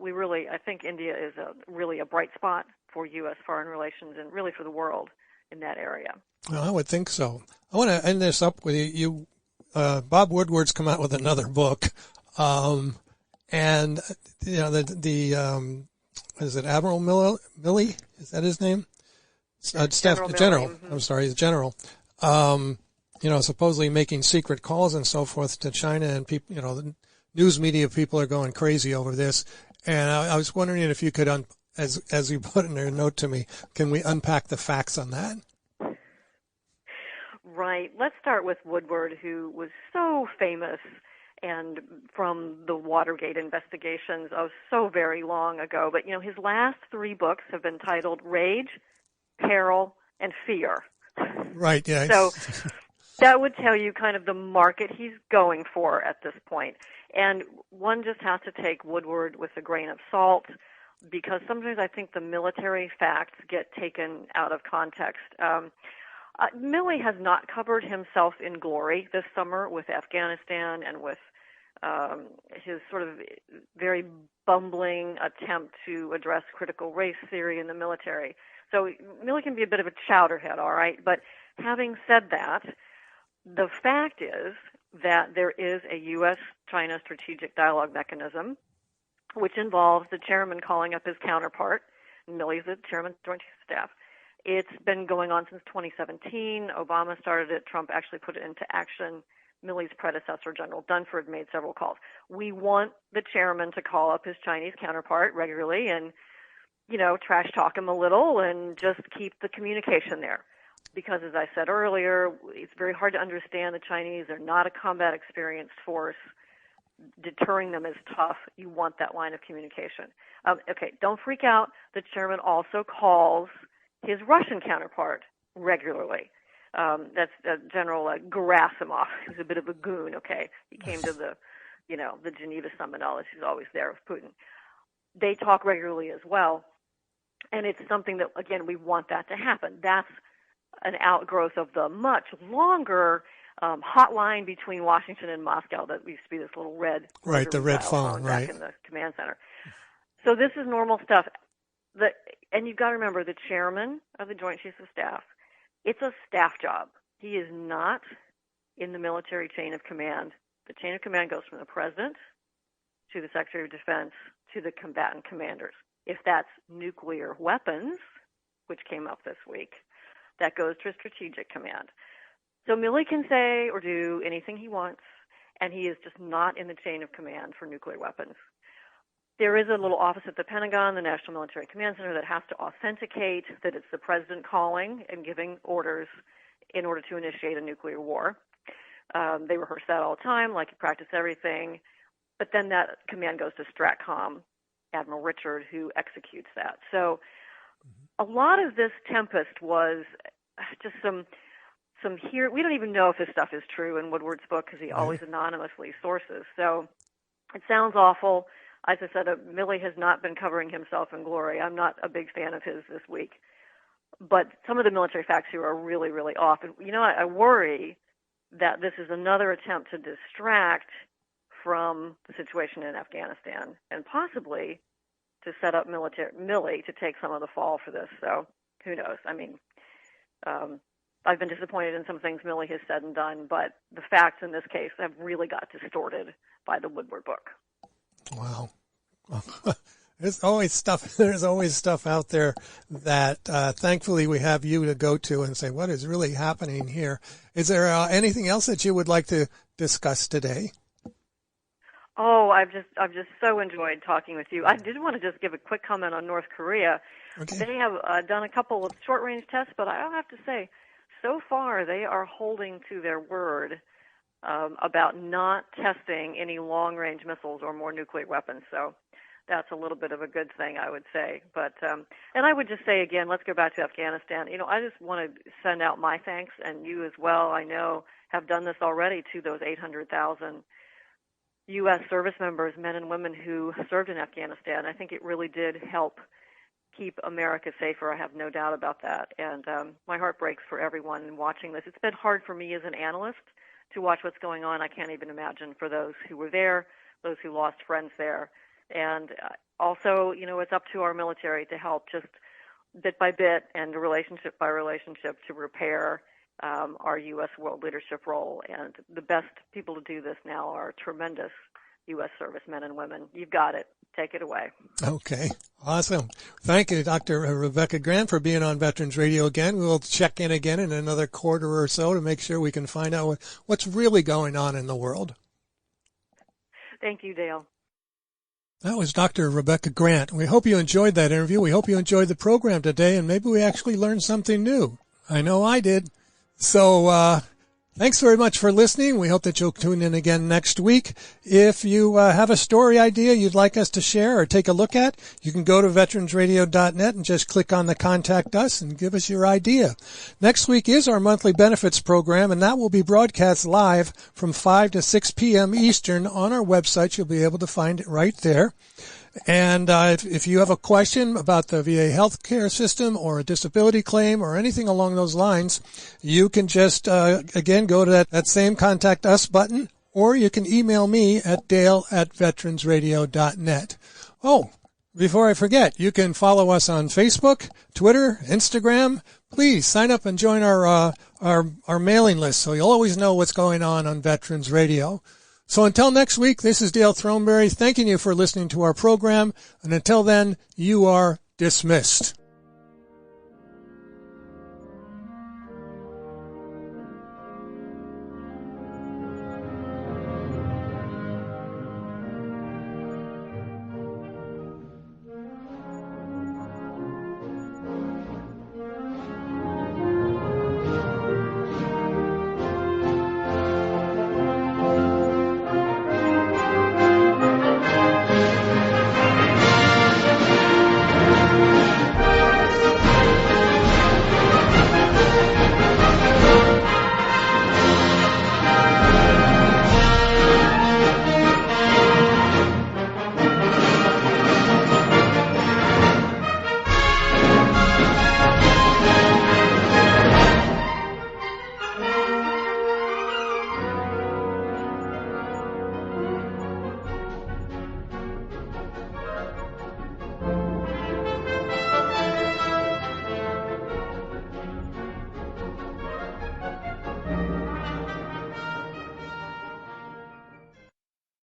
I think India is really a bright spot for U.S. foreign relations and really for the world in that area. Well, I would think so. I want to end this up with you. Bob Woodward's come out with another book, and you know is it Admiral Milley? Is that his name? General. I'm sorry, he's General. You know, supposedly making secret calls and so forth to China, and people, you know, the news media people are going crazy over this. And I was wondering if you could, as you put in your note to me, can we unpack the facts on that? Right. Let's start with Woodward, who was so famous and from the Watergate investigations of so very long ago. But, his last 3 books have been titled Rage, Peril, and Fear. Right, yeah. So that would tell you kind of the market he's going for at this point. And one just has to take Woodward with a grain of salt, because sometimes I think the military facts get taken out of context. Milley has not covered himself in glory this summer with Afghanistan and with his sort of very bumbling attempt to address critical race theory in the military. So Milley can be a bit of a chowderhead, all right? But having said that, the fact is that there is a U.S.-China strategic dialogue mechanism, which involves the chairman calling up his counterpart. Milley's the chairman of the Joint Chiefs of Staff. It's been going on since 2017. Obama started it. Trump actually put it into action. Milley's predecessor, General Dunford, made several calls. We want the chairman to call up his Chinese counterpart regularly and, trash talk him a little and just keep the communication there. Because, as I said earlier, it's very hard to understand the Chinese. They're not a combat experienced force. Deterring them is tough. You want that line of communication. Okay, don't freak out. The chairman also calls his Russian counterpart regularly. That's General Gerasimov, who's a bit of a goon, okay? He came to the Geneva Summit. He's always there with Putin. They talk regularly as well. And it's something that, again, we want that to happen. That's an outgrowth of the much longer hotline between Washington and Moscow that used to be this little red. Right, the red phone, back right. in the command center. So this is normal stuff. And you've got to remember, the chairman of the Joint Chiefs of Staff, it's a staff job. He is not in the military chain of command. The chain of command goes from the president to the Secretary of Defense to the combatant commanders. If that's nuclear weapons, which came up this week, that goes to strategic command. So Milley can say or do anything he wants, and he is just not in the chain of command for nuclear weapons. There is a little office at the Pentagon, the National Military Command Center, that has to authenticate that it's the president calling and giving orders in order to initiate a nuclear war. They rehearse that all the time, like you practice everything. But then that command goes to STRATCOM, Admiral Richard, who executes that. So a lot of this tempest was just some here. We don't even know if this stuff is true in Woodward's book because he always anonymously sources. So it sounds awful. As I said, Milley has not been covering himself in glory. I'm not a big fan of his this week. But some of the military facts here are really, really off. And, I worry that this is another attempt to distract from the situation in Afghanistan and possibly to set up Milley to take some of the fall for this. So who knows? I mean, I've been disappointed in some things Milley has said and done, but the facts in this case have really got distorted by the Woodward book. Wow. There's always stuff out there that thankfully we have you to go to and say, what is really happening here? Is there anything else that you would like to discuss today? Oh, I've just so enjoyed talking with you. I did want to just give a quick comment on North Korea. Okay. They have done a couple of short-range tests, but I'll have to say, so far they are holding to their word about not testing any long-range missiles or more nuclear weapons. So that's a little bit of a good thing, I would say. But and I would just say again, let's go back to Afghanistan. I just want to send out my thanks, and you as well, I know, have done this already, to those 800,000 U.S. service members, men and women who served in Afghanistan. I think it really did help keep America safer. I have no doubt about that. And my heart breaks for everyone watching this. It's been hard for me as an analyst to watch what's going on. I can't even imagine for those who were there, those who lost friends there. And also, it's up to our military to help just bit by bit and relationship by relationship to repair our U.S. world leadership role. And the best people to do this now are tremendous U.S. servicemen and women. You've got it. Take it away. Okay. Awesome. Thank you, Dr. Rebecca Grant, for being on Veterans Radio again. We'll check in again in another quarter or so to make sure we can find out what's really going on in the world. Thank you, Dale. That was Dr. Rebecca Grant. We hope you enjoyed that interview. We hope you enjoyed the program today, and maybe we actually learned something new. I know I did. So thanks very much for listening. We hope that you'll tune in again next week. If you have a story idea you'd like us to share or take a look at, you can go to veteransradio.net and just click on the Contact Us and give us your idea. Next week is our monthly benefits program, and that will be broadcast live from 5 to 6 p.m. Eastern on our website. You'll be able to find it right there. And if you have a question about the VA healthcare system or a disability claim or anything along those lines, you can just, again, go to that same Contact Us button, or you can email me at dale@veteransradio.net. Oh, before I forget, you can follow us on Facebook, Twitter, Instagram. Please sign up and join our mailing list so you'll always know what's going on Veterans Radio. So until next week, this is Dale Throneberry thanking you for listening to our program. And until then, you are dismissed.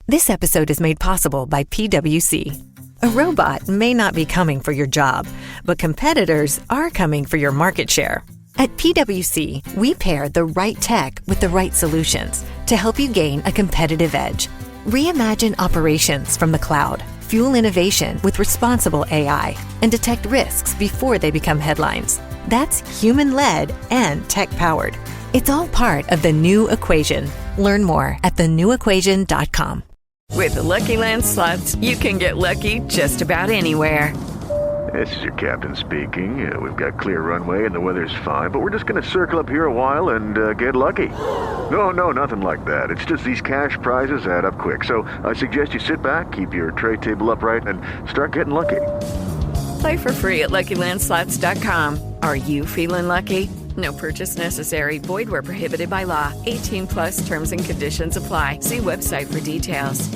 This episode is made possible by PwC. A robot may not be coming for your job, but competitors are coming for your market share. At PwC, we pair the right tech with the right solutions to help you gain a competitive edge. Reimagine operations from the cloud, fuel innovation with responsible AI, and detect risks before they become headlines. That's human-led and tech-powered. It's all part of The New Equation. Learn more at thenewequation.com. With the Lucky Land Slots, you can get lucky just about anywhere. This is your captain speaking. We've got clear runway and the weather's fine, but we're just going to circle up here a while and get lucky. No, nothing like that. It's just these cash prizes add up quick. So I suggest you sit back, keep your tray table upright, and start getting lucky. Play for free at LuckyLandSlots.com. Are you feeling lucky? No purchase necessary. Void where prohibited by law. 18+ terms and conditions apply. See website for details.